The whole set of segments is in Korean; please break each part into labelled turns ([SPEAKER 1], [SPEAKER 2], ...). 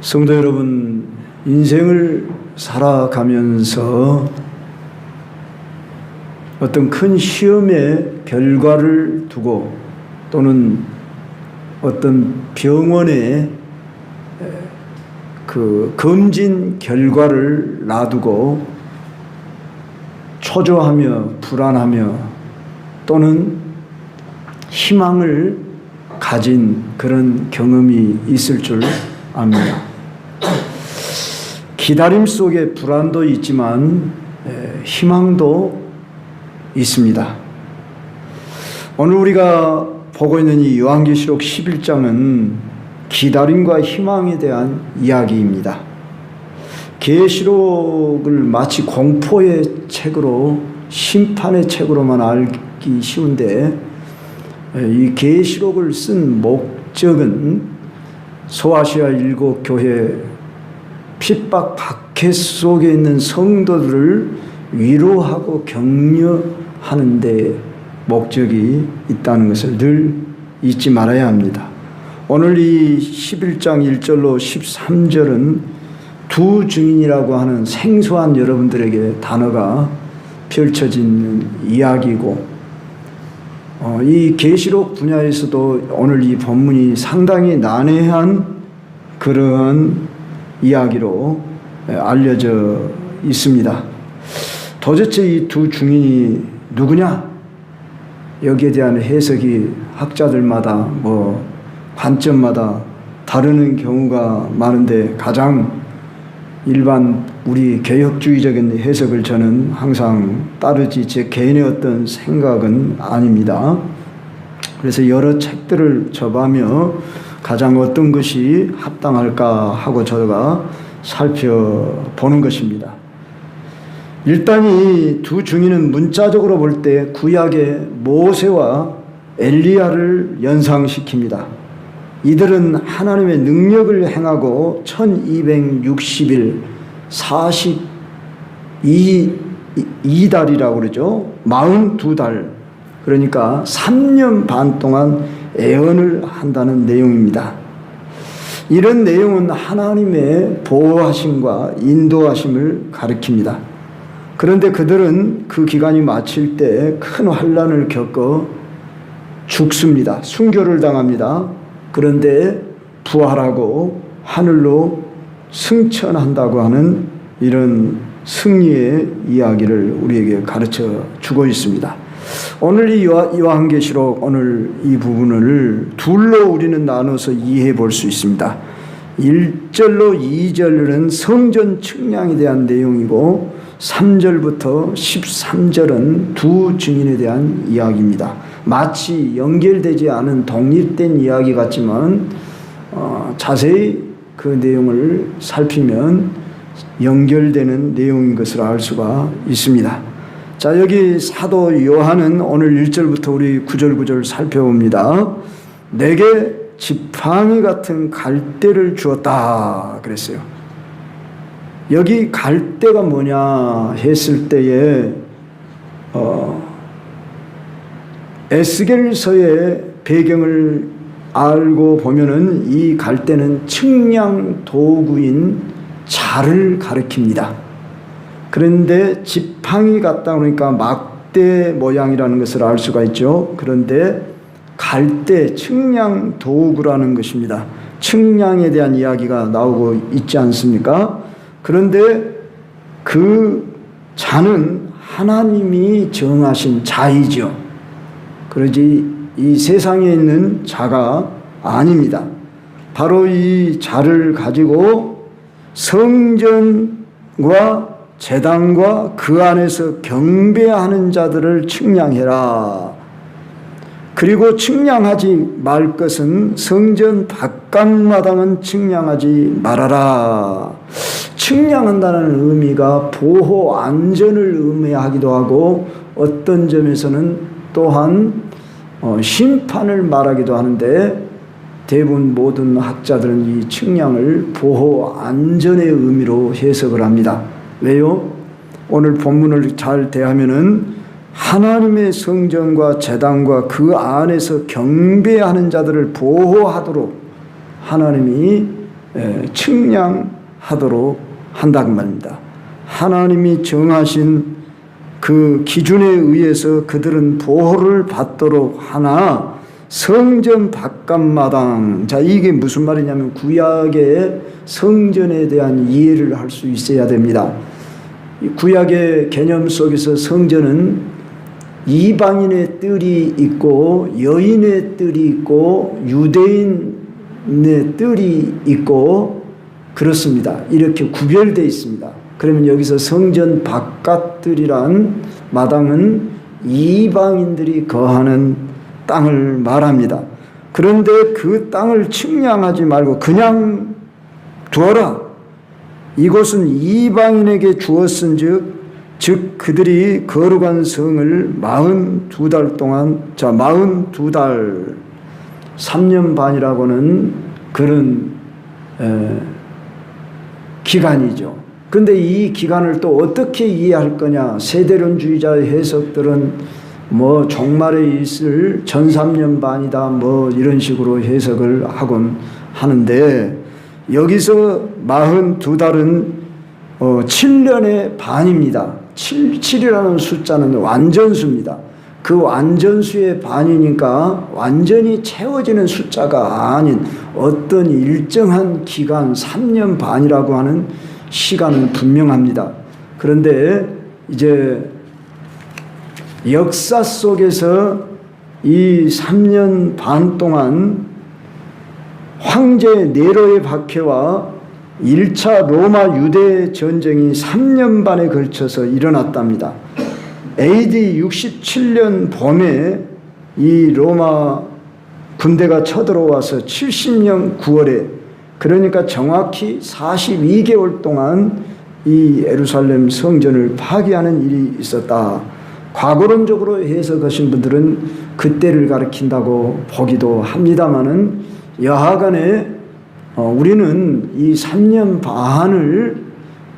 [SPEAKER 1] 성도 여러분, 인생을 살아가면서 어떤 큰 시험의 결과를 두고 또는 어떤 병원의 그 검진 결과를 놔두고 초조하며 불안하며 또는 희망을 가진 그런 경험이 있을 줄 압니다. 기다림 속에 불안도 있지만 희망도 있습니다. 오늘 우리가 보고 있는 이 요한계시록 11장은 기다림과 희망에 대한 이야기입니다. 계시록을 마치 공포의 책으로, 심판의 책으로만 알기 쉬운데 이 계시록을 쓴 목적은 소아시아 7교회 핍박 박해 속에 있는 성도들을 위로하고 격려하는 데 목적이 있다는 것을 늘 잊지 말아야 합니다. 오늘 이 11장 1절로 13절은 두 증인이라고 하는 생소한 여러분들에게 단어가 펼쳐지는 이야기고, 이 계시록 분야에서도 오늘 이 본문이 상당히 난해한 그러한 이야기로 알려져 있습니다. 도대체 이 두 증인이 누구냐? 여기에 대한 해석이 학자들마다 관점마다 다르는 경우가 많은데 가장 일반 우리 개혁주의적인 해석을 저는 항상 따르지 제 개인의 어떤 생각은 아닙니다. 그래서 여러 책들을 접하며 가장 어떤 것이 합당할까 하고 저가 살펴보는 것입니다. 일단 이 두 증인은 문자적으로 볼 때 구약의 모세와 엘리야를 연상시킵니다. 이들은 하나님의 능력을 행하고 1260일 42달이라고 그러죠. 42달, 그러니까 3년 반 동안 애언을 한다는 내용입니다. 이런 내용은 하나님의 보호하심과 인도하심을 가리킵니다. 그런데 그들은 그 기간이 마칠 때 큰 환난을 겪어 죽습니다. 순교를 당합니다. 그런데 부활하고 하늘로 승천한다고 하는 이런 승리의 이야기를 우리에게 가르쳐 주고 있습니다. 오늘 이 요한계시록 오늘 이 부분을 둘로 우리는 나눠서 이해해 볼 수 있습니다. 1절로 2절은 성전 측량에 대한 내용이고 3절부터 13절은 두 증인에 대한 이야기입니다. 마치 연결되지 않은 독립된 이야기 같지만 자세히 그 내용을 살피면 연결되는 내용인 것을 알 수가 있습니다. 자, 여기 사도 요한은 오늘 1절부터 우리 9절 살펴봅니다. 내게 지팡이 같은 갈대를 주었다 그랬어요. 여기 갈대가 뭐냐 했을 때에 에스겔서의 배경을 알고 보면은 이 갈대는 측량 도구인 자를 가리킵니다. 그런데 지팡이 같다 그러니까 막대 모양이라는 것을 알 수가 있죠. 그런데 갈대, 측량 도구라는 것입니다. 측량에 대한 이야기가 나오고 있지 않습니까? 그런데 그 자는 하나님이 정하신 자이죠. 그러지 이 세상에 있는 자가 아닙니다. 바로 이 자를 가지고 성전과 제단과 그 안에서 경배하는 자들을 측량해라. 그리고 측량하지 말 것은 성전 바깥마당은 측량하지 말아라. 측량한다는 의미가 보호 안전을 의미하기도 하고 어떤 점에서는 또한 심판을 말하기도 하는데 대부분 모든 학자들은 이 측량을 보호 안전의 의미로 해석을 합니다. 왜요? 오늘 본문을 잘 대하면은 하나님의 성전과 제단과 그 안에서 경배하는 자들을 보호하도록 하나님이 측량하도록 한다는 말입니다. 하나님이 정하신 그 기준에 의해서 그들은 보호를 받도록 하나 성전 바깥마당, 자 이게 무슨 말이냐면 구약의 성전에 대한 이해를 할 수 있어야 됩니다. 구약의 개념 속에서 성전은 이방인의 뜰이 있고 여인의 뜰이 있고 유대인의 뜰이 있고 그렇습니다. 이렇게 구별되어 있습니다. 그러면 여기서 성전 바깥뜰이란 마당은 이방인들이 거하는 땅을 말합니다. 그런데 그 땅을 측량하지 말고 그냥 두어라. 이곳은 이방인에게 주었은즉 즉 그들이 거룩한 성을 42달 동안 42달 3년 반이라고는 그런 기간이죠. 근데 이 기간을 또 어떻게 이해할 거냐? 세대론주의자의 해석들은 뭐 종말에 있을 1300년 반이다 뭐 이런 식으로 해석을 하곤 하는데 여기서 42달은 7년의 반입니다. 7이라는 숫자는 완전수입니다. 그 완전수의 반이니까 완전히 채워지는 숫자가 아닌 어떤 일정한 기간 3년 반이라고 하는 시간은 분명합니다. 그런데 이제 역사 속에서 이 3년 반 동안 황제 네로의 박해와 1차 로마 유대 전쟁이 3년 반에 걸쳐서 일어났답니다. AD 67년 봄에 이 로마 군대가 쳐들어와서 70년 9월에 그러니까 정확히 42개월 동안 이 예루살렘 성전을 파괴하는 일이 있었다. 과거론적으로 해석하신 분들은 그때를 가리킨다고 보기도 합니다마는 여하간에 우리는 이 3년 반을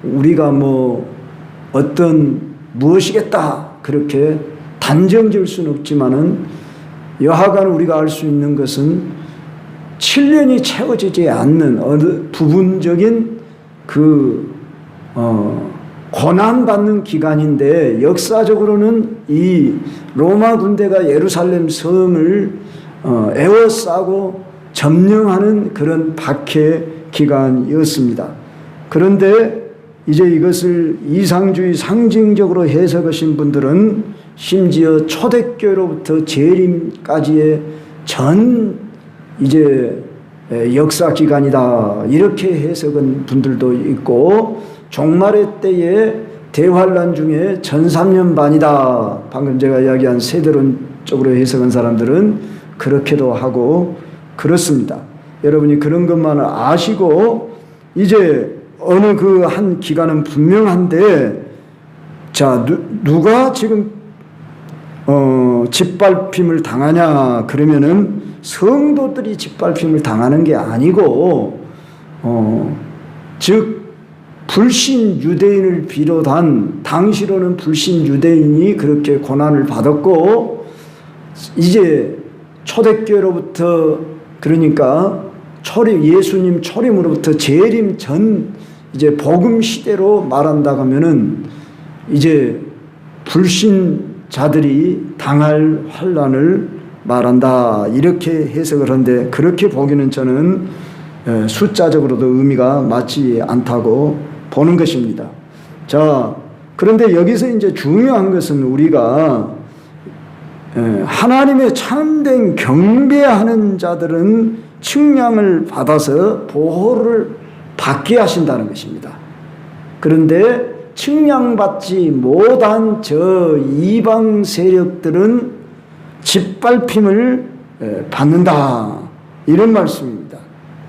[SPEAKER 1] 우리가 뭐 어떤 무엇이겠다 그렇게 단정 지을 수는 없지만은 여하간 우리가 알 수 있는 것은 7년이 채워지지 않는 어느 부분적인 그 고난받는 기간인데 역사적으로는 이 로마 군대가 예루살렘 성을 에워싸고 점령하는 그런 박해 기간이었습니다. 그런데 이제 이것을 이상주의 상징적으로 해석하신 분들은 심지어 초대교로부터 재림까지의 전 이제 역사 기간이다 이렇게 해석한 분들도 있고 종말의 때에 대환란 중에 1300년 반이다. 방금 제가 이야기한 세대론적으로 해석한 사람들은 그렇게도 하고 그렇습니다. 여러분이 그런 것만 아시고 이제 어느 그 한 기간은 분명한데 자 누가 지금 짓밟힘을 당하냐 그러면은 성도들이 짓밟힘을 당하는 게 아니고 즉 불신 유대인을 비롯한 당시로는 불신 유대인이 그렇게 고난을 받았고 이제 초대교회로부터 그러니까 예수님 초림으로부터 재림 전 이제 복음 시대로 말한다고 하면은 이제 불신자들이 당할 환난을 말한다 이렇게 해석을 하는데 그렇게 보기는 저는 숫자적으로도 의미가 맞지 않다고 보는 것입니다. 자, 그런데 여기서 이제 중요한 것은 우리가 하나님의 참된 경배하는 자들은 측량을 받아서 보호를 받게 하신다는 것입니다. 그런데 측량받지 못한 저 이방 세력들은 짓밟힘을 받는다 이런 말씀입니다.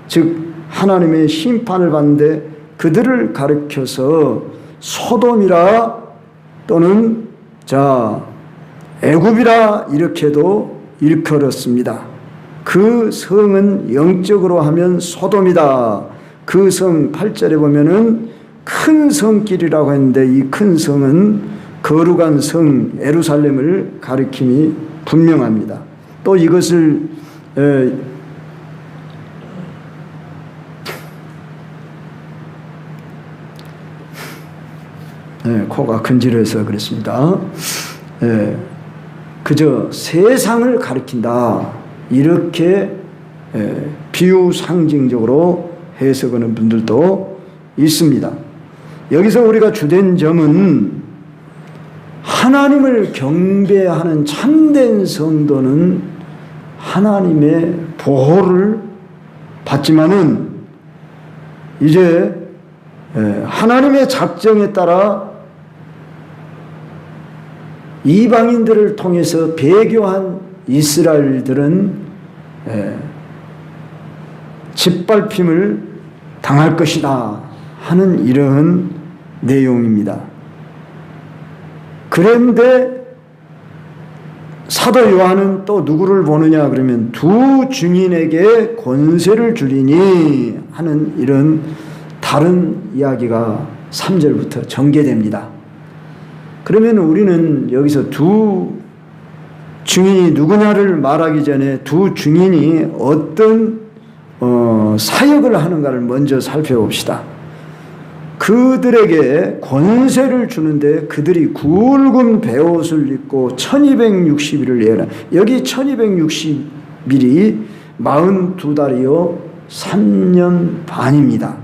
[SPEAKER 1] 즉 하나님의 심판을 받는데 그들을 가리켜서 소돔이라 또는 애굽이라 이렇게도 일컬었습니다. 그 성은 영적으로 하면 소돔이다. 그 성 8절에 보면은 큰 성길이라고 했는데 이 큰 성은 거룩한 성 예루살렘을 가리킴이 분명합니다. 또 이것을 코가 근질해서 그렇습니다. 그저 세상을 가리킨다 이렇게 비유 상징적으로 해석하는 분들도 있습니다. 여기서 우리가 주된 점은 하나님을 경배하는 참된 성도는 하나님의 보호를 받지만은 이제 하나님의 작정에 따라 이방인들을 통해서 배교한 이스라엘들은 짓밟힘을 당할 것이다 하는 이러한 내용입니다. 그런데 사도 요한은 또 누구를 보느냐 그러면 두 증인에게 권세를 주리니 하는 이런 다른 이야기가 3절부터 전개됩니다. 그러면 우리는 여기서 두 증인이 누구냐를 말하기 전에 두 증인이 어떤 사역을 하는가를 먼저 살펴봅시다. 그들에게 권세를 주는데 그들이 굵은 베옷을 입고 1260일을 예언한, 여기 1260일이 42달이요 3년 반입니다.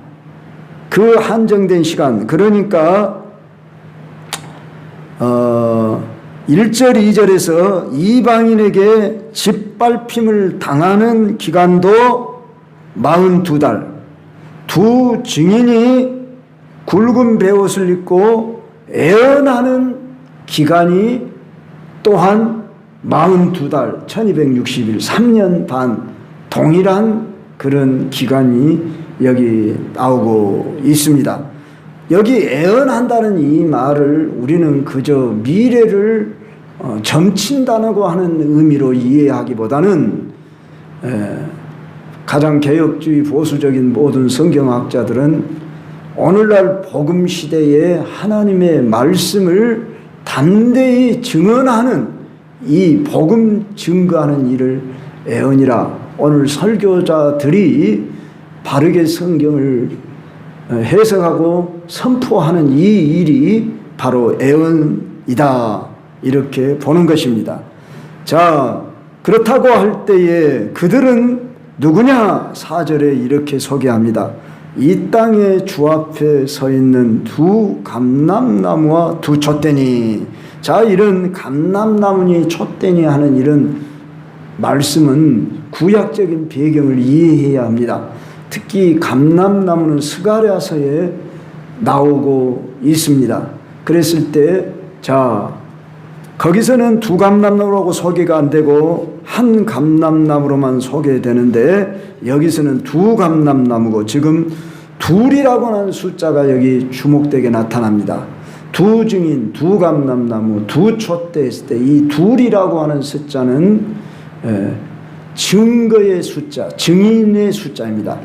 [SPEAKER 1] 그 한정된 시간, 그러니까 1절 2절에서 이방인에게 짓밟힘을 당하는 기간도 42달, 두 증인이 굵은 베옷을 입고 애언하는 기간이 또한 42달, 1260일, 3년 반 동일한 그런 기간이 여기 나오고 있습니다. 여기 애언한다는 이 말을 우리는 그저 미래를 점친다고 하는 의미로 이해하기보다는 가장 개혁주의 보수적인 모든 성경학자들은 오늘날 복음 시대에 하나님의 말씀을 담대히 증언하는 이 복음 증거하는 일을 애언이라, 오늘 설교자들이 바르게 성경을 해석하고 선포하는 이 일이 바로 애언이다 이렇게 보는 것입니다. 자, 그렇다고 할 때에 그들은 누구냐? 4절에 이렇게 소개합니다. 이 땅의 주 앞에 서 있는 두 감람나무와 두 촛대니. 자, 이런 감람나무니 촛대니 하는 이런 말씀은 구약적인 배경을 이해해야 합니다. 특히 감람나무는 스가랴서에 나오고 있습니다. 그랬을 때, 자, 거기서는 두 감람나무라고 소개가 안 되고 한 감람나무로만 소개되는데 여기서는 두 감람나무고 지금 둘이라고 하는 숫자가 여기 주목되게 나타납니다. 두 증인, 두 감람나무, 두 촛대 했을 때 이 둘이라고 하는 숫자는 증거의 숫자, 증인의 숫자입니다.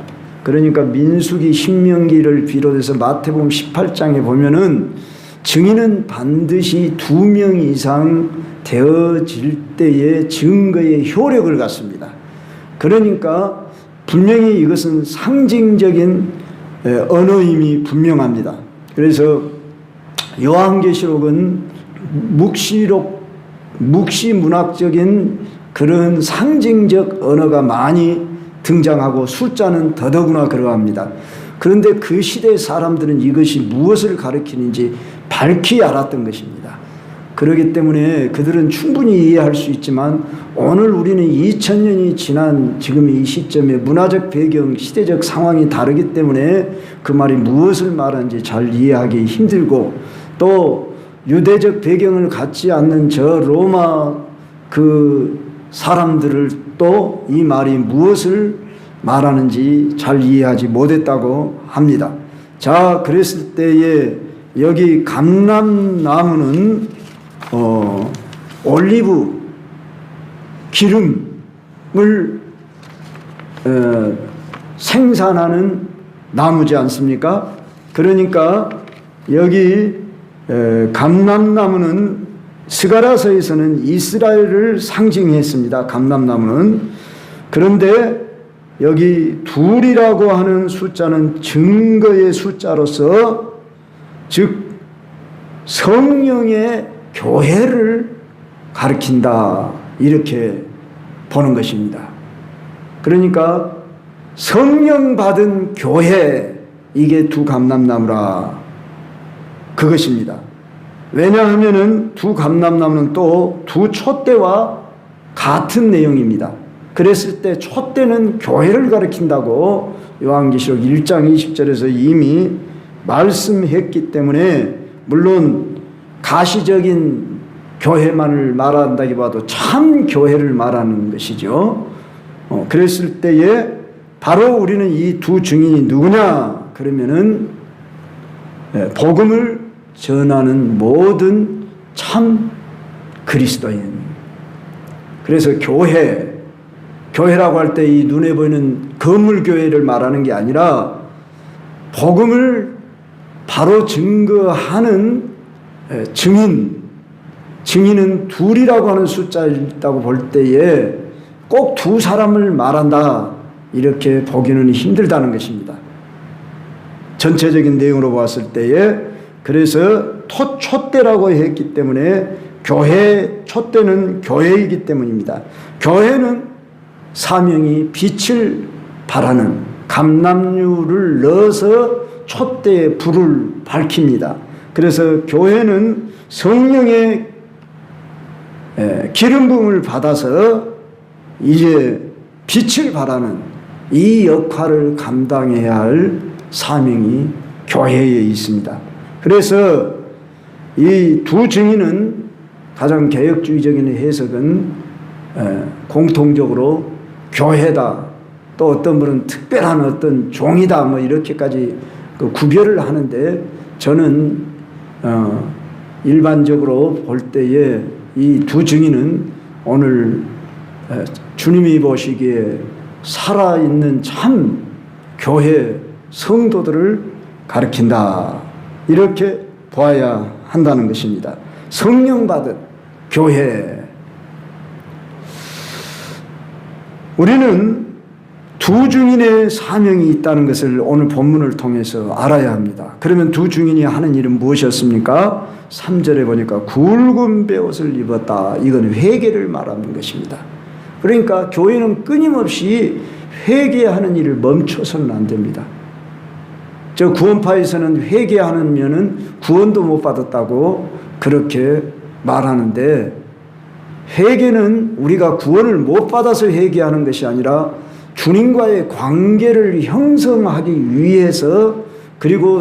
[SPEAKER 1] 그러니까 민수기, 신명기를 비롯해서 마태복음 18장에 보면은 증인은 반드시 2명 이상 되어질 때의 증거의 효력을 갖습니다. 그러니까 분명히 이것은 상징적인 언어임이 분명합니다. 그래서 요한계시록은 묵시문학적인 그런 상징적 언어가 많이 등장하고 숫자는 더더구나 그러합니다. 그런데 그 시대 사람들은 이것이 무엇을 가리키는지 밝히 알았던 것입니다. 그렇기 때문에 그들은 충분히 이해할 수 있지만 오늘 우리는 2000년이 지난 지금 이 시점에 문화적 배경, 시대적 상황이 다르기 때문에 그 말이 무엇을 말하는지 잘 이해하기 힘들고, 또 유대적 배경을 갖지 않는 저 로마 그 사람들을 또 이 말이 무엇을 말하는지 잘 이해하지 못했다고 합니다. 자, 그랬을 때에 여기 감람나무는 올리브 기름을 생산하는 나무지 않습니까? 그러니까 여기 감람나무는 스가랴서에서는 이스라엘을 상징했습니다. 감람나무는. 그런데 여기 둘이라고 하는 숫자는 증거의 숫자로서, 즉 성령의 교회를 가리킨다 이렇게 보는 것입니다. 그러니까 성령 받은 교회, 이게 두 감람나무라 그것입니다. 왜냐하면은 두 감람나무는 또 두 촛대와 같은 내용입니다. 그랬을 때 촛대는 교회를 가리킨다고 요한계시록 1장 20절에서 이미 말씀했기 때문에, 물론 가시적인 교회만을 말한다기보다도 참 교회를 말하는 것이죠. 그랬을 때에 바로 우리는 이 두 증인이 누구냐 그러면은 복음을 전하는 모든 참 그리스도인. 그래서 교회라고 할 때 이 눈에 보이는 건물 교회를 말하는 게 아니라 복음을 바로 증거하는 증인은 둘이라고 하는 숫자에 있다고 볼 때에 꼭 두 사람을 말한다 이렇게 보기는 힘들다는 것입니다. 전체적인 내용으로 봤을 때에. 그래서 촛대라고 했기 때문에 교회, 촛대는 교회이기 때문입니다. 교회는 사명이 빛을 발하는, 감람류를 넣어서 촛대에 불을 밝힙니다. 그래서 교회는 성령의 기름 부음을 받아서 이제 빛을 발하는 이 역할을 감당해야 할 사명이 교회에 있습니다. 그래서 이 두 증인은 가장 개혁주의적인 해석은 공통적으로 교회다, 또 어떤 분은 특별한 어떤 종이다, 뭐 이렇게까지 그 구별을 하는데, 저는 일반적으로 볼 때에 이 두 증인은 오늘 주님이 보시기에 살아있는 참 교회 성도들을 가리킨다 이렇게 보아야 한다는 것입니다. 성령 받은 교회. 우리는 두 증인의 사명이 있다는 것을 오늘 본문을 통해서 알아야 합니다. 그러면 두 증인이 하는 일은 무엇이었습니까? 3절에 보니까 굵은 베옷을 입었다. 이건 회개를 말하는 것입니다. 그러니까 교회는 끊임없이 회개하는 일을 멈춰서는 안 됩니다. 저 구원파에서는 회개하면은 구원도 못 받았다고 그렇게 말하는데, 회개는 우리가 구원을 못 받아서 회개하는 것이 아니라 주님과의 관계를 형성하기 위해서, 그리고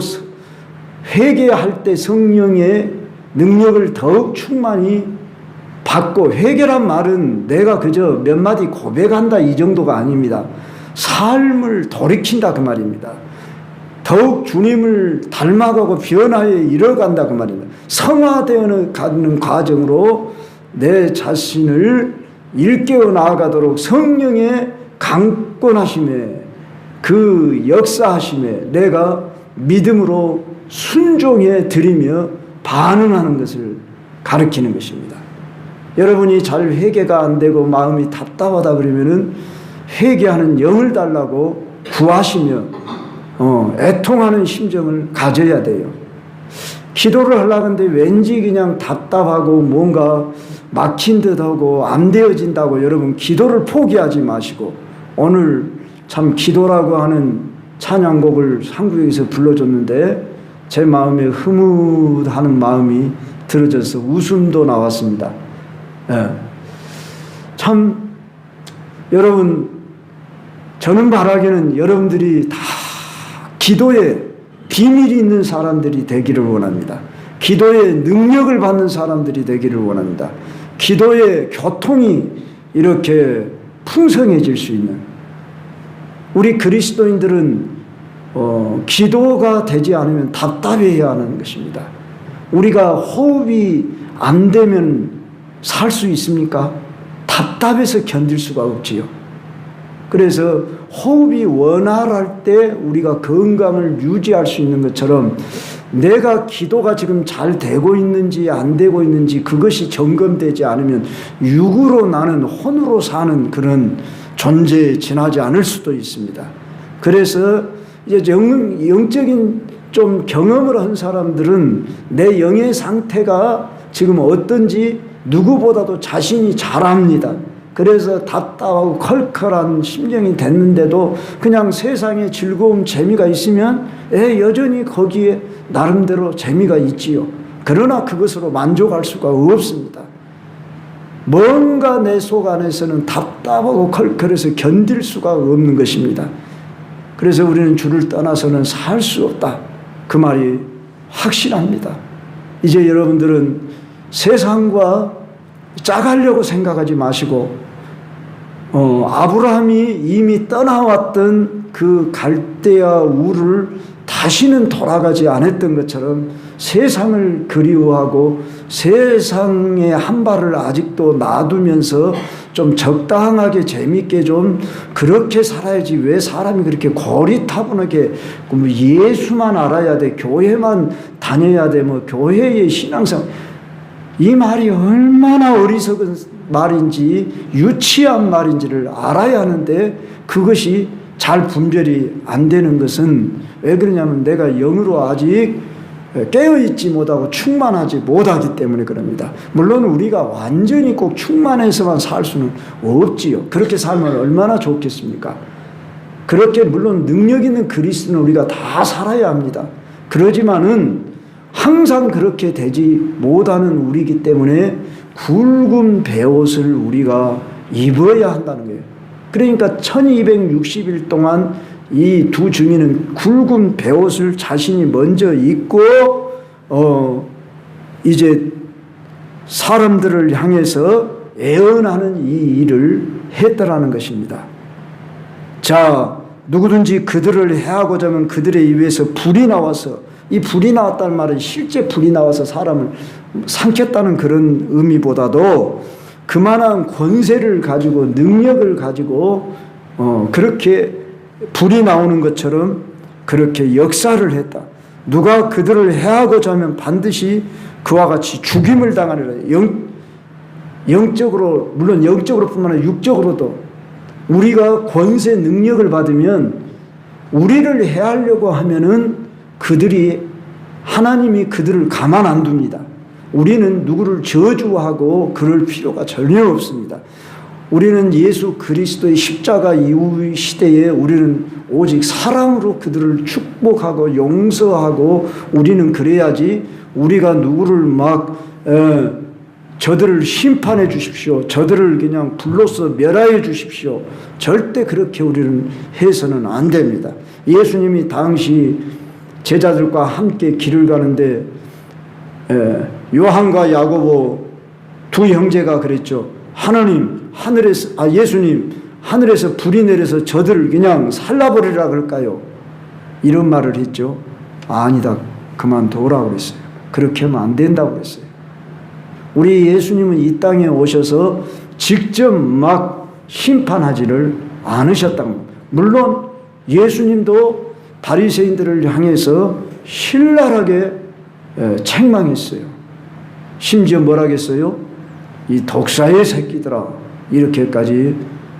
[SPEAKER 1] 회개할 때 성령의 능력을 더욱 충만히 받고, 회개란 말은 내가 그저 몇 마디 고백한다 이 정도가 아닙니다. 삶을 돌이킨다 그 말입니다. 더욱 주님을 닮아가고 변화에 이뤄간다 그 말입니다. 성화되어 가는 과정으로 내 자신을 일깨워 나아가도록 성령의 강권하심에, 그 역사하심에 내가 믿음으로 순종해 드리며 반응하는 것을 가르치는 것입니다. 여러분이 잘 회개가 안 되고 마음이 답답하다 그러면은 회개하는 영을 달라고 구하시며 애통하는 심정을 가져야 돼요. 기도를 하려는데 왠지 그냥 답답하고 뭔가 막힌 듯하고 안 되어진다고 여러분 기도를 포기하지 마시고, 오늘 참 기도라고 하는 찬양곡을 한국에서 불러줬는데 제 마음에 흐뭇하는 마음이 들어져서 웃음도 나왔습니다. 참 여러분, 저는 바라기는 여러분들이 다 기도에 비밀이 있는 사람들이 되기를 원합니다. 기도에 능력을 받는 사람들이 되기를 원합니다. 기도의 교통이 이렇게 풍성해질 수 있는, 우리 그리스도인들은 기도가 되지 않으면 답답해야 하는 것입니다. 우리가 호흡이 안 되면 살 수 있습니까? 답답해서 견딜 수가 없지요. 그래서 호흡이 원활할 때 우리가 건강을 유지할 수 있는 것처럼, 내가 기도가 지금 잘 되고 있는지 안 되고 있는지 그것이 점검되지 않으면 육으로 나는 혼으로 사는 그런 존재에 지나지 않을 수도 있습니다. 그래서 이제 영적인 좀 경험을 한 사람들은 내 영의 상태가 지금 어떤지 누구보다도 자신이 잘 압니다. 그래서 답답하고 컬컬한 심정이 됐는데도 그냥 세상에 즐거움, 재미가 있으면 여전히 거기에 나름대로 재미가 있지요. 그러나 그것으로 만족할 수가 없습니다. 뭔가 내 속 안에서는 답답하고 컬컬해서 견딜 수가 없는 것입니다. 그래서 우리는 주를 떠나서는 살 수 없다. 그 말이 확실합니다. 이제 여러분들은 세상과 짜가려고 생각하지 마시고 아브라함이 이미 떠나왔던 그 갈대아 우를 다시는 돌아가지 않았던 것처럼 세상을 그리워하고 세상에 한 발을 아직도 놔두면서 좀 적당하게 재밌게 좀 그렇게 살아야지. 왜 사람이 그렇게 고리타분하게 뭐 예수만 알아야 돼, 교회만 다녀야 돼, 뭐 교회의 신앙상, 이 말이 얼마나 어리석은 말인지 유치한 말인지를 알아야 하는데 그것이 잘 분별이 안 되는 것은 왜 그러냐면 내가 영으로 아직 깨어있지 못하고 충만하지 못하기 때문에 그럽니다. 물론 우리가 완전히 꼭 충만해서만 살 수는 없지요. 그렇게 살면 얼마나 좋겠습니까? 그렇게 물론 능력 있는 그리스도는 우리가 다 살아야 합니다. 그러지만은 항상 그렇게 되지 못하는 우리이기 때문에 굵은 베옷을 우리가 입어야 한다는 거예요. 그러니까 1260일 동안 이 두 증인은 굵은 베옷을 자신이 먼저 입고 이제 사람들을 향해서 애언하는 이 일을 했더라는 것입니다. 자, 누구든지 그들을 해하고자 하면 그들의 입에서 불이 나와서, 이 불이 나왔다는 말은 실제 불이 나와서 사람을 삼켰다는 그런 의미보다도 그만한 권세를 가지고 능력을 가지고 그렇게 불이 나오는 것처럼 그렇게 역사를 했다. 누가 그들을 해하고자 하면 반드시 그와 같이 죽임을 당하리라. 영적으로, 물론 영적으로뿐만 아니라 육적으로도 우리가 권세 능력을 받으면 우리를 해하려고 하면은 하나님이 그들을 가만 안 둡니다. 우리는 누구를 저주하고 그럴 필요가 전혀 없습니다. 우리는 예수 그리스도의 십자가 이후 시대에 우리는 오직 사랑으로 그들을 축복하고 용서하고 우리는 그래야지. 우리가 누구를 저들을 심판해 주십시오, 저들을 그냥 불로써 멸하여 주십시오, 절대 그렇게 우리는 해서는 안 됩니다. 예수님이 당시 제자들과 함께 길을 가는데 요한과 야고보 두 형제가 그랬죠. 예수님, 하늘에서 불이 내려서 저들을 그냥 살라버리라 그럴까요? 이런 말을 했죠. 아니다, 그만둬라 그랬어요. 그렇게 하면 안 된다고 그랬어요. 우리 예수님은 이 땅에 오셔서 직접 막 심판하지를 않으셨다는 겁니다. 물론 예수님도 바리새인들을 향해서 신랄하게 책망했어요. 심지어 뭐라겠어요? 이 독사의 새끼들아, 이렇게까지,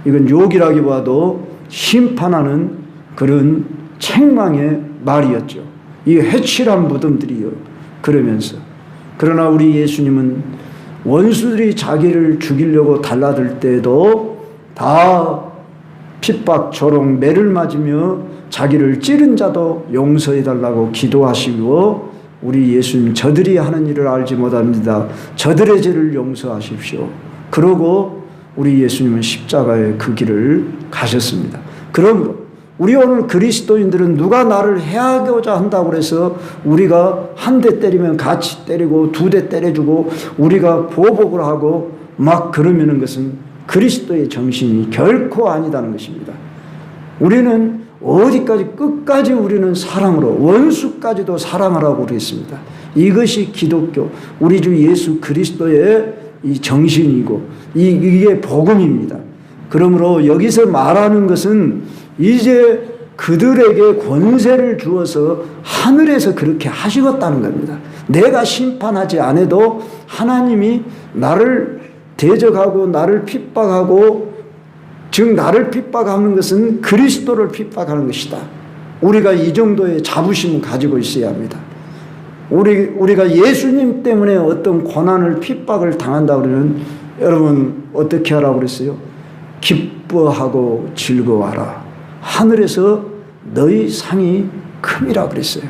[SPEAKER 1] 이건 욕이라기보다도 심판하는 그런 책망의 말이었죠. 이 해칠한 무덤들이요. 그러면서 그러나 우리 예수님은 원수들이 자기를 죽이려고 달라들 때도 다 핍박, 조롱, 매를 맞으며 자기를 찌른 자도 용서해달라고 기도하시고, 우리 예수님 저들이 하는 일을 알지 못합니다, 저들의 죄를 용서하십시오. 그러고 우리 예수님은 십자가의 그 길을 가셨습니다. 그러므로 우리 오늘 그리스도인들은 누가 나를 해하고자 한다고 해서 우리가 한 대 때리면 같이 때리고 두 대 때려주고 우리가 보복을 하고 막 그러면은 것은 그리스도의 정신이 결코 아니다는 것입니다. 우리는 어디까지, 끝까지 우리는 사랑으로, 원수까지도 사랑하라고 그랬습니다. 이것이 기독교, 우리 주 예수 그리스도의 이 정신이고 이게 복음입니다. 그러므로 여기서 말하는 것은 이제 그들에게 권세를 주어서 하늘에서 그렇게 하시겠다는 겁니다. 내가 심판하지 않아도 하나님이 나를 대적하고 나를 핍박하고, 즉 나를 핍박하는 것은 그리스도를 핍박하는 것이다. 우리가 이 정도의 자부심을 가지고 있어야 합니다. 우리가 예수님 때문에 어떤 고난을 핍박을 당한다 그러면 여러분 어떻게 하라고 그랬어요? 기뻐하고 즐거워하라. 하늘에서 너희 상이 큼이라 그랬어요.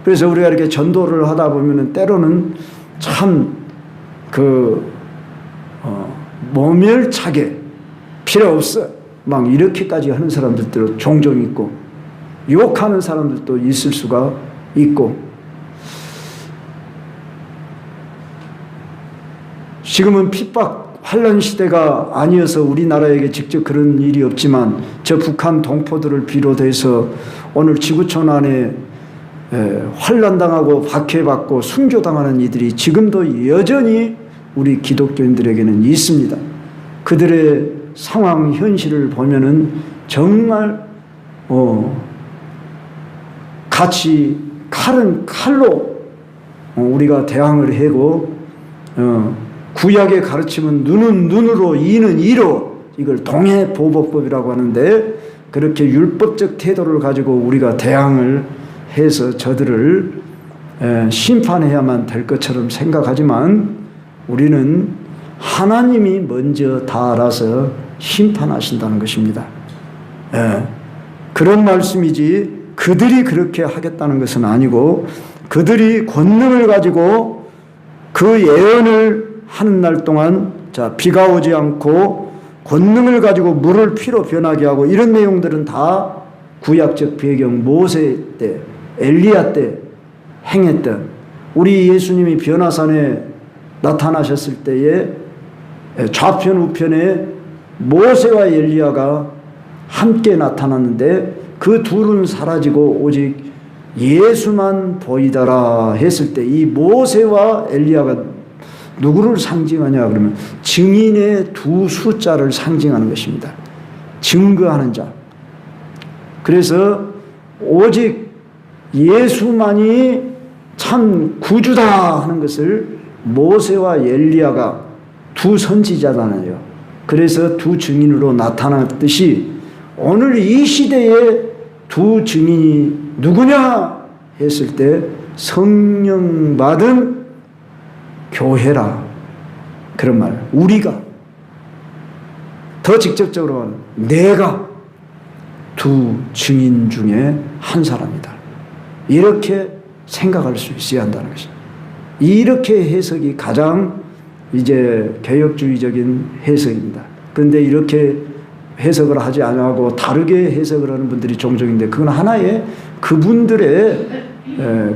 [SPEAKER 1] 그래서 우리가 이렇게 전도를 하다 보면은 때로는 참 모멸차게 필요 없어 막 이렇게까지 하는 사람들도 종종 있고 욕하는 사람들도 있을 수가 있고, 지금은 핍박 환란 시대가 아니어서 우리나라에게 직접 그런 일이 없지만 저 북한 동포들을 비롯해서 오늘 지구촌 안에 환란당하고 박해받고 순교당하는 이들이 지금도 여전히 우리 기독교인들에게는 있습니다. 그들의 상황 현실을 보면은 정말 같이 칼은 칼로 우리가 대항을 하고 구약의 가르침은 눈은 눈으로 이는 이로 이걸 동해보복법이라고 하는데 그렇게 율법적 태도를 가지고 우리가 대항을 해서 저들을 심판해야만 될 것처럼 생각하지만 우리는 하나님이 먼저 다 알아서 심판하신다는 것입니다. 그런 말씀이지 그들이 그렇게 하겠다는 것은 아니고 그들이 권능을 가지고 그 예언을 하는 날 동안 비가 오지 않고 권능을 가지고 물을 피로 변하게 하고 이런 내용들은 다 구약적 배경 모세 때 엘리야 때 행했던, 우리 예수님이 변화산에 나타나셨을 때에 좌편 우편에 모세와 엘리야가 함께 나타났는데 그 둘은 사라지고 오직 예수만 보이더라 했을 때 이 모세와 엘리야가 누구를 상징하냐 그러면 증인의 두 숫자를 상징하는 것입니다. 증거하는 자. 그래서 오직 예수만이 참 구주다 하는 것을 모세와 엘리야가 두 선지자잖아요. 그래서 두 증인으로 나타났듯이 오늘 이 시대에 두 증인이 누구냐 했을 때 성령 받은 교회라 그런 말. 우리가 더 직접적으로 말하면 내가 두 증인 중에 한 사람이다. 이렇게 생각할 수 있어야 한다는 것입니다. 이렇게 해석이 가장 이제 개혁주의적인 해석입니다. 그런데 이렇게 해석을 하지 않고 다르게 해석을 하는 분들이 종종 있는데 그건 하나의 그분들의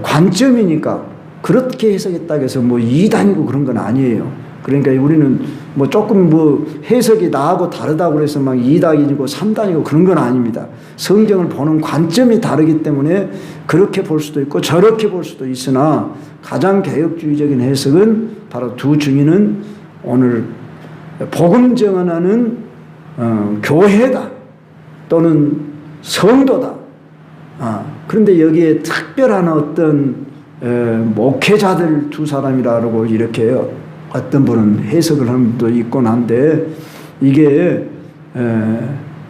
[SPEAKER 1] 관점이니까 그렇게 해석했다고 해서 뭐 이단이고 그런 건 아니에요. 그러니까 우리는 뭐 조금 뭐 해석이 나하고 다르다고 해서 막 이단이고 삼단이고 그런 건 아닙니다. 성경을 보는 관점이 다르기 때문에 그렇게 볼 수도 있고 저렇게 볼 수도 있으나 가장 개혁주의적인 해석은 바로 두 증인은 오늘 복음 전하는 교회다 또는 성도다. 그런데 여기에 특별한 어떤 목회자들 두 사람이라고 이렇게 어떤 분은 해석을 하는 분도 있곤 한데 이게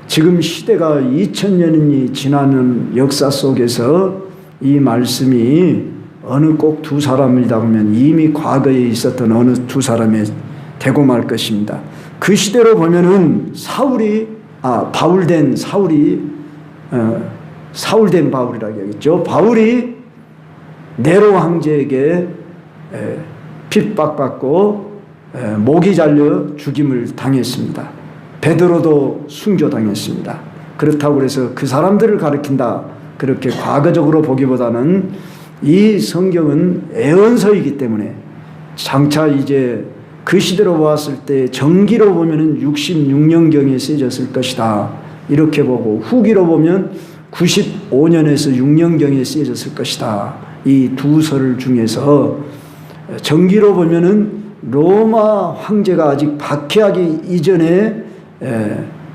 [SPEAKER 1] 지금 시대가 2000년이 지나는 역사 속에서 이 말씀이 어느 꼭 두 사람이다 보면 이미 과거에 있었던 어느 두 사람이 되고 말 것입니다. 그 시대로 보면은 바울된 바울이라고 하겠죠. 바울이 네로 황제에게 핍박받고 목이 잘려 죽임을 당했습니다. 베드로도 순교당했습니다. 그렇다고 해서 그 사람들을 가리킨다 그렇게 과거적으로 보기보다는 이 성경은 애언서이기 때문에 장차 이제 그 시대로 보았을 때 정기로 보면은 66년경에 쓰여졌을 것이다 이렇게 보고 후기로 보면 95년에서 6년경에 쓰여졌을 것이다. 이 두 설 중에서 정기로 보면은 로마 황제가 아직 박해하기 이전에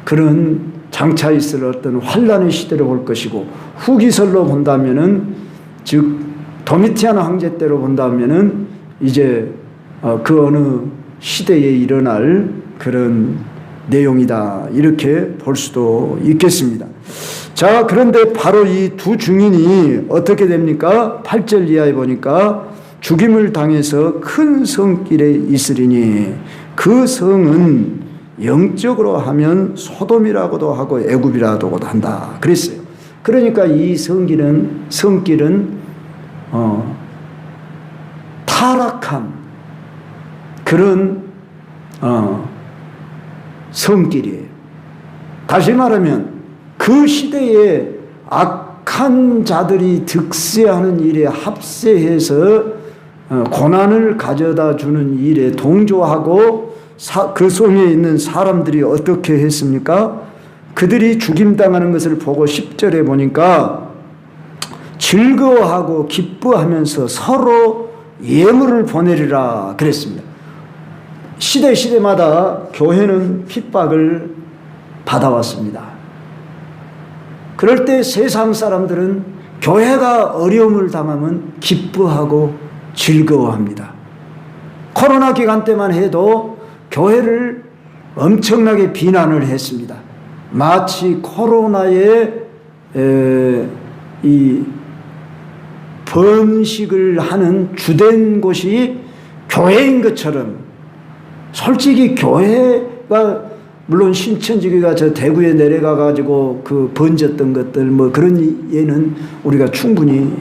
[SPEAKER 1] 그런 장차 있을 어떤 환란의 시대를 볼 것이고 후기설로 본다면은 즉 도미티안 황제 때로 본다면은 이제 그 어느 시대에 일어날 그런 내용이다 이렇게 볼 수도 있겠습니다. 자, 그런데 바로 이 두 증인이 어떻게 됩니까? 8절 이하에 보니까 죽임을 당해서 큰 성길에 있으리니 그 성은 영적으로 하면 소돔이라고도 하고 애굽이라고도 한다 그랬어요. 그러니까 이 성길은 타락한 그런 성길이에요. 다시 말하면 그 시대에 악한 자들이 득세하는 일에 합세해서 고난을 가져다 주는 일에 동조하고 그 성에 있는 사람들이 어떻게 했습니까? 그들이 죽임당하는 것을 보고 10절에 보니까 즐거워하고 기뻐하면서 서로 예물을 보내리라 그랬습니다. 시대마다 교회는 핍박을 받아왔습니다. 그럴 때 세상 사람들은 교회가 어려움을 당하면 기뻐하고 즐거워합니다. 코로나 기간 때만 해도 교회를 엄청나게 비난을 했습니다. 마치 코로나에 이 번식을 하는 주된 곳이 교회인 것처럼, 솔직히 교회가 물론 신천지교가 저 대구에 내려가 가지고 그 번졌던 것들 뭐 그런 예는 우리가 충분히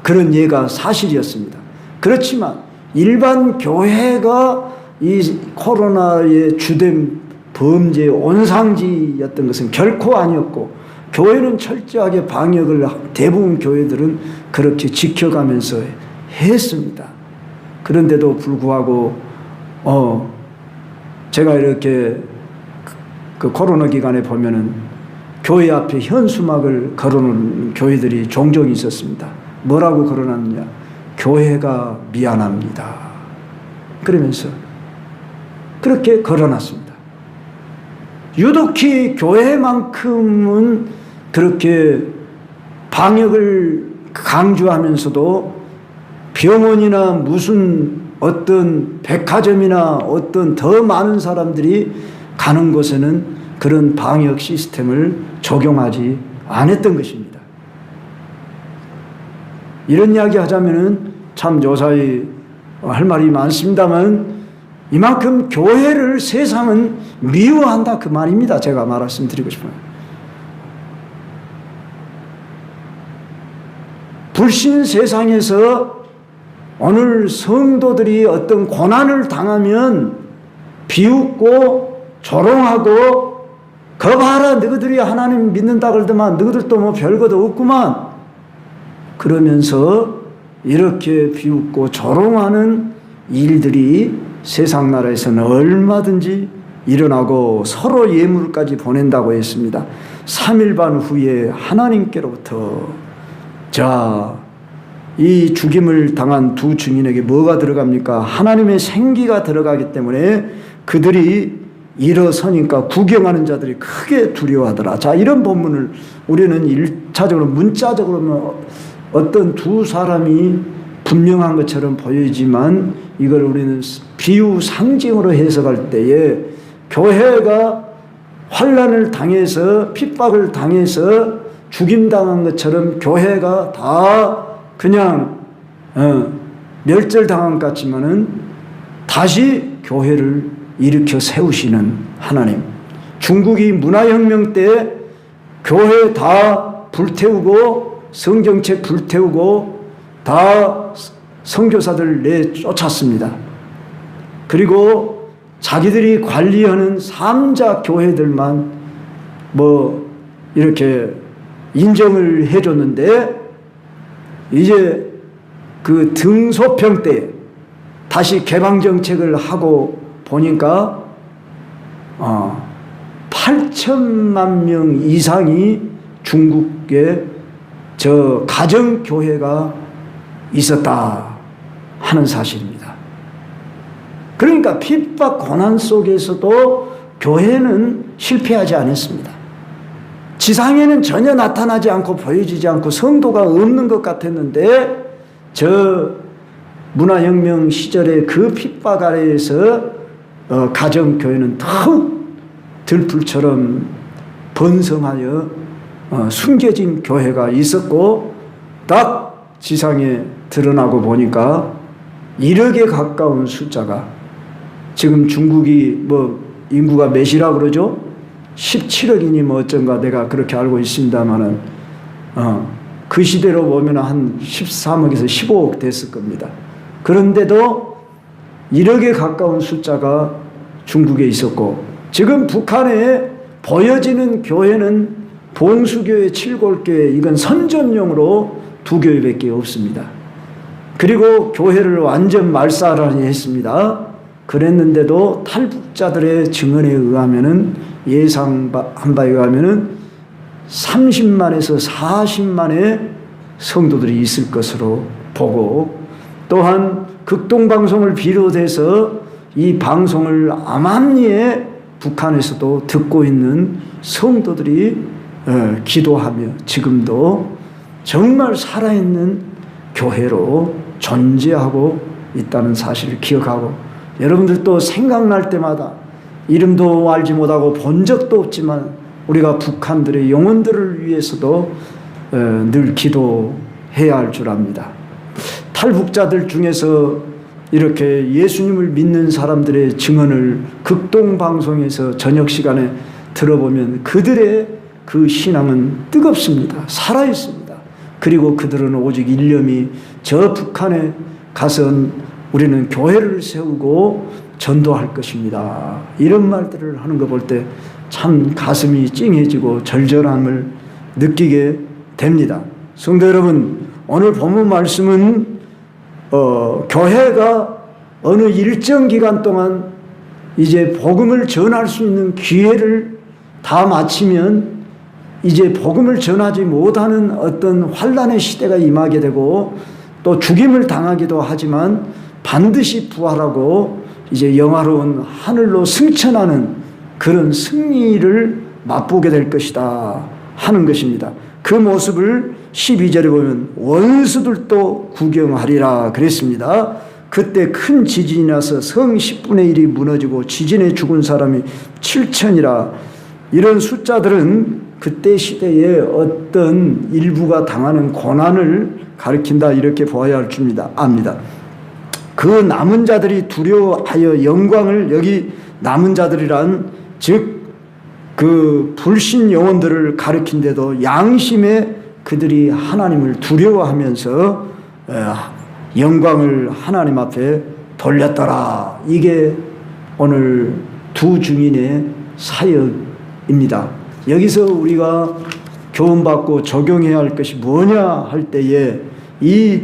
[SPEAKER 1] 그런 예가 사실이었습니다. 그렇지만 일반 교회가 이 코로나의 주된 범죄의 온상지였던 것은 결코 아니었고, 교회는 철저하게 방역을 대부분 교회들은 그렇게 지켜가면서 했습니다. 그런데도 불구하고 제가 이렇게 그 코로나 기간에 보면은 교회 앞에 현수막을 걸어놓은 교회들이 종종 있었습니다. 뭐라고 걸어놨느냐? 교회가 미안합니다. 그러면서 그렇게 걸어놨습니다. 유독히 교회만큼은 그렇게 방역을 강조하면서도 병원이나 무슨 어떤 백화점이나 어떤 더 많은 사람들이 가는 곳에는 그런 방역 시스템을 적용하지 않았던 것입니다. 이런 이야기 하자면은 참 요사이 할 말이 많습니다만 이만큼 교회를 세상은 미워한다 그 말입니다. 제가 말씀드리고 싶어요. 불신 세상에서 오늘 성도들이 어떤 고난을 당하면 비웃고 조롱하고 거 봐라 너희들이 하나님 믿는다 그러더만 너희들도 뭐 별것도 없구만 그러면서 이렇게 비웃고 조롱하는 일들이 세상 나라에서는 얼마든지 일어나고 서로 예물까지 보낸다고 했습니다. 3일 반 후에 하나님께로부터 이 죽임을 당한 두 증인에게 뭐가 들어갑니까? 하나님의 생기가 들어가기 때문에 그들이 일어서니까 구경하는 자들이 크게 두려워하더라. 자, 이런 본문을 우리는 1차적으로 문자적으로 어떤 두 사람이 분명한 것처럼 보이지만 이걸 우리는 비유 상징으로 해석할 때에 교회가 환난을 당해서 핍박을 당해서 죽임당한 것처럼 교회가 다 그냥 멸절당한 것 같지만은 다시 교회를 일으켜 세우시는 하나님. 중국이 문화혁명 때 교회 다 불태우고 성경책 불태우고 다 선교사들 내쫓았습니다. 그리고 자기들이 관리하는 삼자 교회들만 뭐 이렇게 인정을 해줬는데 이제 그 등소평 때 다시 개방정책을 하고 보니까 8천만 명 이상이 중국에 저 가정교회가 있었다 하는 사실입니다. 그러니까 핍박 고난 속에서도 교회는 실패하지 않았습니다. 지상에는 전혀 나타나지 않고 보여지지 않고 성도가 없는 것 같았는데 저 문화혁명 시절에 그 핍박 아래에서 가정교회는 더욱 들풀처럼 번성하여 숨겨진 교회가 있었고 딱 지상에 드러나고 보니까 1억에 가까운 숫자가, 지금 중국이 뭐 인구가 몇이라고 그러죠? 17억이니 뭐 어쩐가 내가 그렇게 알고 있습니다만은 그 시대로 보면 한 13억에서 15억 됐을 겁니다. 그런데도 1억에 가까운 숫자가 중국에 있었고, 지금 북한에 보여지는 교회는 봉수교회, 칠골교회, 이건 선전용으로 2교회밖에 없습니다. 그리고 교회를 완전 말살하려 했습니다. 그랬는데도 탈북자들의 증언에 의하면은, 예상한 바에 의하면은 30만에서 40만의 성도들이 있을 것으로 보고, 또한 극동방송을 비롯해서 이 방송을 암암리에 북한에서도 듣고 있는 성도들이 기도하며 지금도 정말 살아있는 교회로 존재하고 있다는 사실을 기억하고, 여러분들 또 생각날 때마다 이름도 알지 못하고 본 적도 없지만 우리가 북한들의 영혼들을 위해서도 늘 기도해야 할 줄 압니다. 탈북자들 중에서 이렇게 예수님을 믿는 사람들의 증언을 극동방송에서 저녁 시간에 들어보면 그들의 그 신앙은 뜨겁습니다. 살아있습니다. 그리고 그들은 오직 일념이 저 북한에 가서 우리는 교회를 세우고 전도할 것입니다. 이런 말들을 하는 거 볼 때 참 가슴이 찡해지고 절절함을 느끼게 됩니다. 성도 여러분, 오늘 본문 말씀은 교회가 어느 일정 기간 동안 이제 복음을 전할 수 있는 기회를 다 마치면 이제 복음을 전하지 못하는 어떤 환난의 시대가 임하게 되고 또 죽임을 당하기도 하지만 반드시 부활하고 이제 영화로운 하늘로 승천하는 그런 승리를 맛보게 될 것이다 하는 것입니다. 그 모습을 12절에 보면 원수들도 구경하리라 그랬습니다. 그때 큰 지진이 나서 성 10분의 1이 무너지고 지진에 죽은 사람이 7천이라. 이런 숫자들은 그때 시대에 어떤 일부가 당하는 고난을 가리킨다, 이렇게 보아야 할 줄입니다. 압니다. 그 남은 자들이 두려워하여 영광을, 여기 남은 자들이란 즉 그 불신 영혼들을 가리킨데도 양심에 그들이 하나님을 두려워하면서 영광을 하나님 앞에 돌렸더라. 이게 오늘 두 증인의 사역입니다. 여기서 우리가 교훈받고 적용해야 할 것이 뭐냐 할 때에 이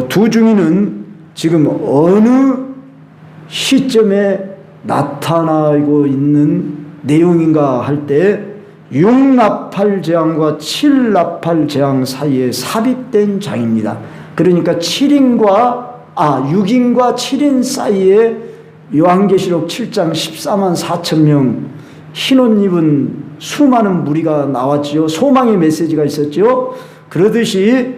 [SPEAKER 1] 두 증인은 지금 어느 시점에 나타나고 있는 내용인가 할 때 6나팔 재앙과 7나팔 재앙 사이에 삽입된 장입니다. 그러니까 6인과 7인 사이에 요한계시록 7장 14만 4천 명 흰옷 입은 수많은 무리가 나왔지요. 소망의 메시지가 있었지요. 그러듯이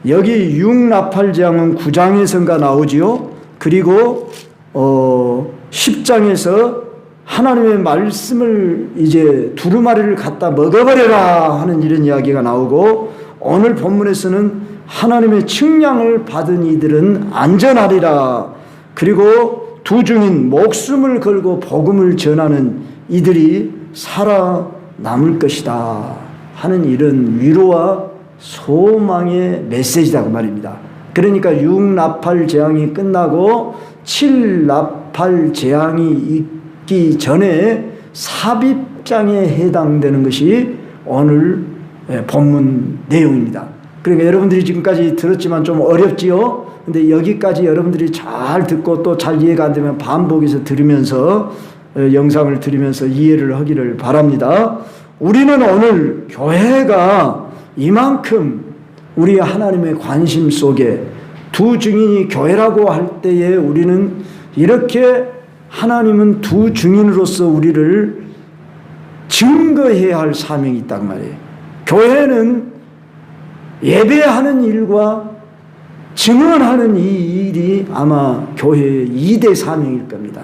[SPEAKER 1] 여기 6나팔 재앙은 9장에선가 나오지요. 그리고 10장에서 하나님의 말씀을 이제 두루마리를 갖다 먹어버려라 하는 이런 이야기가 나오고, 오늘 본문에서는 하나님의 측량을 받은 이들은 안전하리라. 그리고 두 증인 목숨을 걸고 복음을 전하는 이들이 살아남을 것이다 하는 이런 위로와 소망의 메시지다 그 말입니다. 그러니까 6나팔 재앙이 끝나고 7나팔 재앙이 있기 전에 삽입장에 해당되는 것이 오늘 본문 내용입니다. 그러니까 여러분들이 지금까지 들었지만 좀 어렵지요. 근데 여기까지 여러분들이 잘 듣고 또 잘 이해가 안 되면 반복해서 들으면서 영상을 들으면서 이해를 하기를 바랍니다. 우리는 오늘 교회가 이만큼 우리 하나님의 관심 속에 두 증인이 교회라고 할 때에 우리는 이렇게 하나님은 두 증인으로서 우리를 증거해야 할 사명이 있단 말이에요. 교회는 예배하는 일과 증언하는 이 일이 아마 교회의 2대 사명일 겁니다.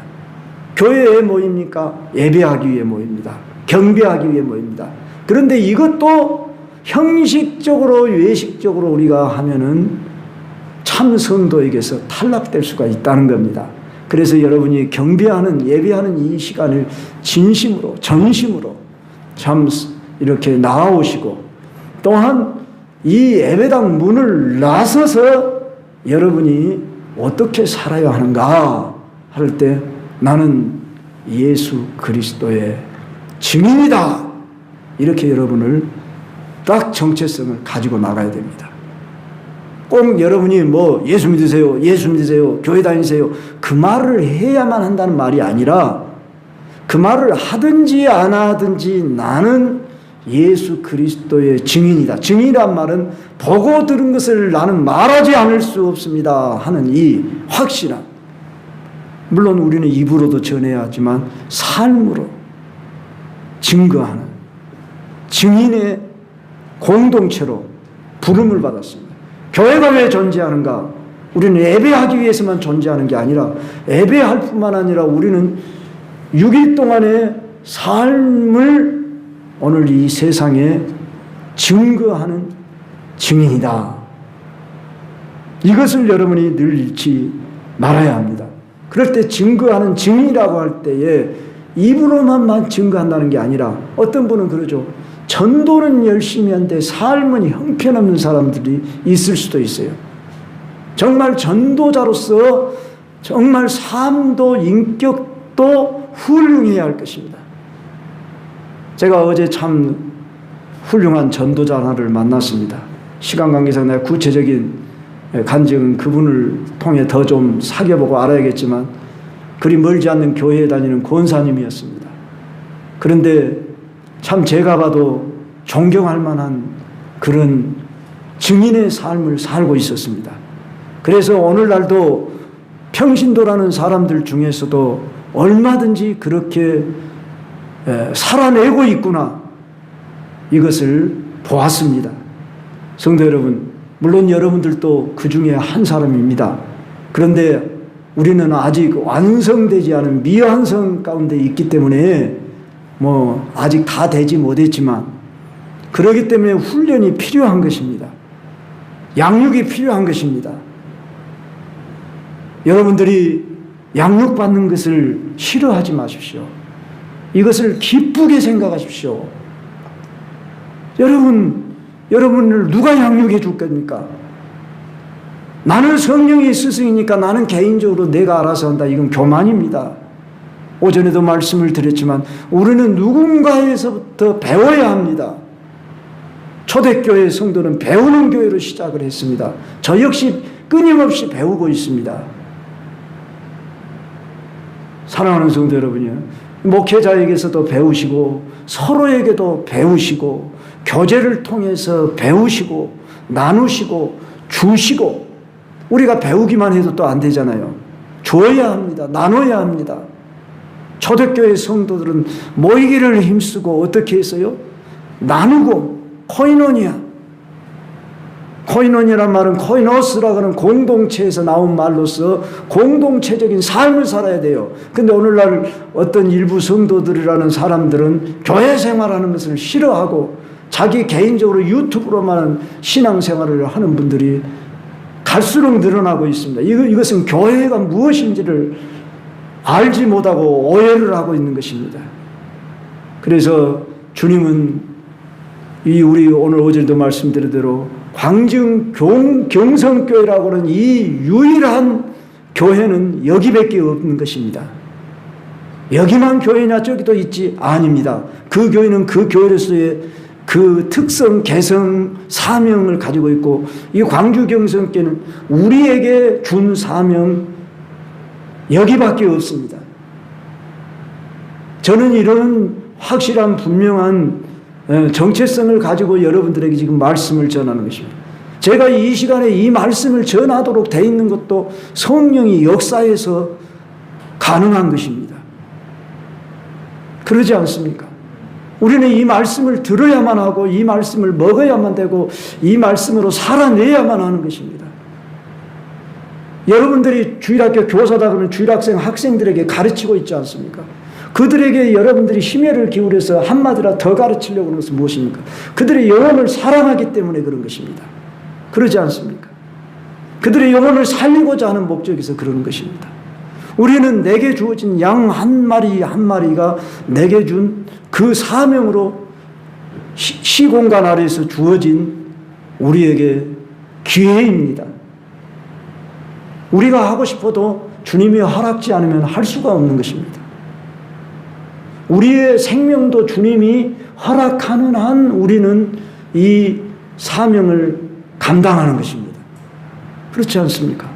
[SPEAKER 1] 교회에 모입니까? 예배하기 위해 모입니다. 경배하기 위해 모입니다. 그런데 이것도 형식적으로 외식적으로 우리가 하면은 참 성도에게서 탈락될 수가 있다는 겁니다. 그래서 여러분이 경배하는 예배하는 이 시간을 진심으로 전심으로 참 이렇게 나아오시고, 또한 이 예배당 문을 나서서 여러분이 어떻게 살아야 하는가 할 때 나는 예수 그리스도의 증인이다, 이렇게 여러분을 딱 정체성을 가지고 나가야 됩니다. 꼭 여러분이 뭐 예수 믿으세요, 예수 믿으세요, 교회 다니세요, 그 말을 해야만 한다는 말이 아니라, 그 말을 하든지 안 하든지 나는 예수 그리스도의 증인이다. 증인이란 말은 보고 들은 것을 나는 말하지 않을 수 없습니다 하는 이 확실함. 물론 우리는 입으로도 전해야 하지만 삶으로 증거하는 증인의 공동체로 부름을 받았습니다. 교회가 왜 존재하는가? 우리는 예배하기 위해서만 존재하는 게 아니라, 예배할 뿐만 아니라 우리는 6일 동안의 삶을 오늘 이 세상에 증거하는 증인이다. 이것을 여러분이 늘 잃지 말아야 합니다. 그럴 때 증거하는 증인이라고 할 때에 입으로만 증거한다는 게 아니라, 어떤 분은 그러죠. 전도는 열심히 하는데 삶은 형편없는 사람들이 있을 수도 있어요. 정말 전도자로서 정말 삶도 인격도 훌륭해야 할 것입니다. 제가 어제 참 훌륭한 전도자 하나를 만났습니다. 시간 관계상 내가 구체적인 간증은 그분을 통해 더 좀 사귀어보고 알아야겠지만, 그리 멀지 않는 교회에 다니는 권사님이었습니다. 그런데 참 제가 봐도 존경할 만한 그런 증인의 삶을 살고 있었습니다. 그래서 오늘날도 평신도라는 사람들 중에서도 얼마든지 그렇게 살아내고 있구나, 이것을 보았습니다. 성도 여러분, 물론 여러분들도 그 중에 한 사람입니다. 그런데 우리는 아직 완성되지 않은 미완성 가운데 있기 때문에 뭐 아직 다 되지 못했지만, 그렇기 때문에 훈련이 필요한 것입니다. 양육이 필요한 것입니다. 여러분들이 양육받는 것을 싫어하지 마십시오. 이것을 기쁘게 생각하십시오. 여러분을 누가 양육해 줄 겁니까? 나는 성령의 스승이니까 나는 개인적으로 내가 알아서 한다. 이건 교만입니다. 오전에도 말씀을 드렸지만 우리는 누군가에서부터 배워야 합니다. 초대교회 성도는 배우는 교회로 시작을 했습니다. 저 역시 끊임없이 배우고 있습니다. 사랑하는 성도 여러분이요, 목회자에게서도 배우시고 서로에게도 배우시고 교제를 통해서 배우시고 나누시고 주시고, 우리가 배우기만 해도 또 안 되잖아요. 줘야 합니다. 나눠야 합니다. 초대교회 성도들은 모이기를 힘쓰고 어떻게 했어요? 나누고, 코이노니아란 말은 코이노스라고 하는 공동체에서 나온 말로서 공동체적인 삶을 살아야 돼요. 근데 오늘날 어떤 일부 성도들이라는 사람들은 교회 생활하는 것을 싫어하고 자기 개인적으로 유튜브로만 신앙생활을 하는 분들이 갈수록 늘어나고 있습니다. 이것은 교회가 무엇인지를 알지 못하고 오해를 하고 있는 것입니다. 그래서 주님은 우리 오늘 어제도 말씀드린 대로 광증 경성교회라고 하는 이 유일한 교회는 여기밖에 없는 것입니다. 여기만 교회냐 저기도 있지? 아닙니다. 그 교회는 그 교회로서의 그 특성, 개성, 사명을 가지고 있고, 이 광주 경성교회는 우리에게 준 사명 여기밖에 없습니다. 저는 이런 확실한 분명한 정체성을 가지고 여러분들에게 지금 말씀을 전하는 것입니다. 제가 이 시간에 이 말씀을 전하도록 돼 있는 것도 성령이 역사해서 가능한 것입니다. 그러지 않습니까? 우리는 이 말씀을 들어야만 하고 이 말씀을 먹어야만 되고 이 말씀으로 살아내야만 하는 것입니다. 여러분들이 주일학교 교사다 그러면 주일학생 학생들에게 가르치고 있지 않습니까? 그들에게 여러분들이 심혈을 기울여서 한마디라 더 가르치려고 하는 것은 무엇입니까? 그들의 영혼을 사랑하기 때문에 그런 것입니다. 그러지 않습니까? 그들의 영혼을 살리고자 하는 목적에서 그러는 것입니다. 우리는 내게 주어진 양 한 마리 한 마리가 내게 준 그 사명으로 시공간 아래에서 주어진 우리에게 기회입니다. 우리가 하고 싶어도 주님이 허락지 않으면 할 수가 없는 것입니다. 우리의 생명도 주님이 허락하는 한 우리는 이 사명을 감당하는 것입니다. 그렇지 않습니까?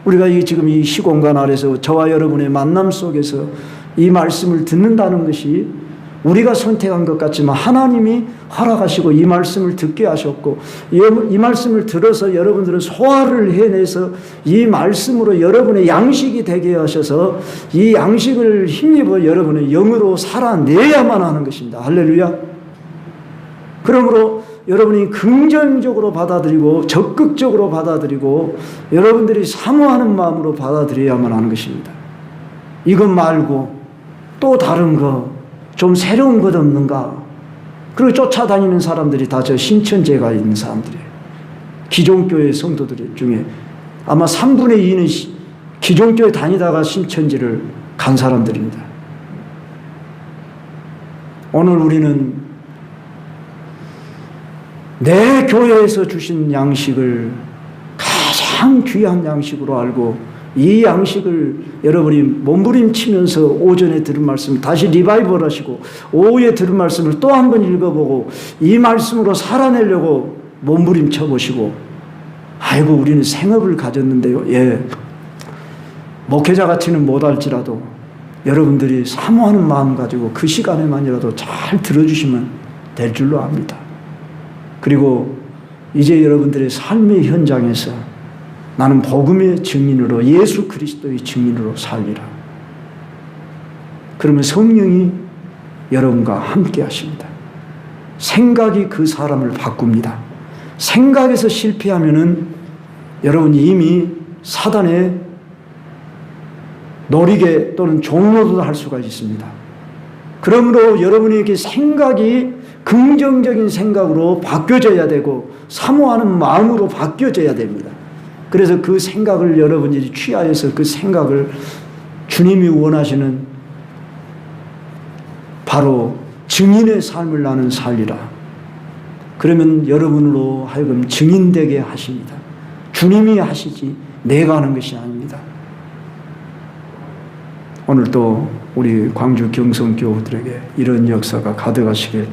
[SPEAKER 1] 우리가 지금 이 시공간 아래서 저와 여러분의 만남 속에서 이 말씀을 듣는다는 것이 우리가 선택한 것 같지만 하나님이 허락하시고 이 말씀을 듣게 하셨고 이 말씀을 들어서 여러분들은 소화를 해내서 이 말씀으로 여러분의 양식이 되게 하셔서 이 양식을 힘입어 여러분의 영으로 살아내야만 하는 것입니다. 할렐루야. 그러므로 여러분이 긍정적으로 받아들이고 적극적으로 받아들이고 여러분들이 사모하는 마음으로 받아들여야만 하는 것입니다. 이것 말고 또 다른 거 좀 새로운 것 없는가? 그리고 쫓아다니는 사람들이 다 저 신천지가 있는 사람들이에요. 기존교회 성도들 중에 아마 3분의 2는 기존교회 다니다가 신천지를 간 사람들입니다. 오늘 우리는 내 교회에서 주신 양식을 가장 귀한 양식으로 알고 이 양식을 여러분이 몸부림치면서 오전에 들은 말씀 다시 리바이벌 하시고 오후에 들은 말씀을 또 한 번 읽어보고 이 말씀으로 살아내려고 몸부림쳐 보시고 아이고 우리는 생업을 가졌는데요. 예, 목회자 같이는 못할지라도 여러분들이 사모하는 마음 가지고 그 시간에만이라도 잘 들어주시면 될 줄로 압니다. 그리고 이제 여러분들의 삶의 현장에서 나는 복음의 증인으로 예수 그리스도의 증인으로 살리라. 그러면 성령이 여러분과 함께 하십니다. 생각이 그 사람을 바꿉니다. 생각에서 실패하면은 여러분이 이미 사단의 놀이개 또는 종로도 할 수가 있습니다. 그러므로 여러분에게 생각이 긍정적인 생각으로 바뀌어져야 되고 사모하는 마음으로 바뀌어져야 됩니다. 그래서 그 생각을 여러분들이 취하여서 그 생각을 주님이 원하시는 바로 증인의 삶을 나는 살리라. 그러면 여러분으로 하여금 증인되게 하십니다. 주님이 하시지 내가 하는 것이 아닙니다. 오늘도 우리 광주 경성교우들에게 이런 역사가 가득하시길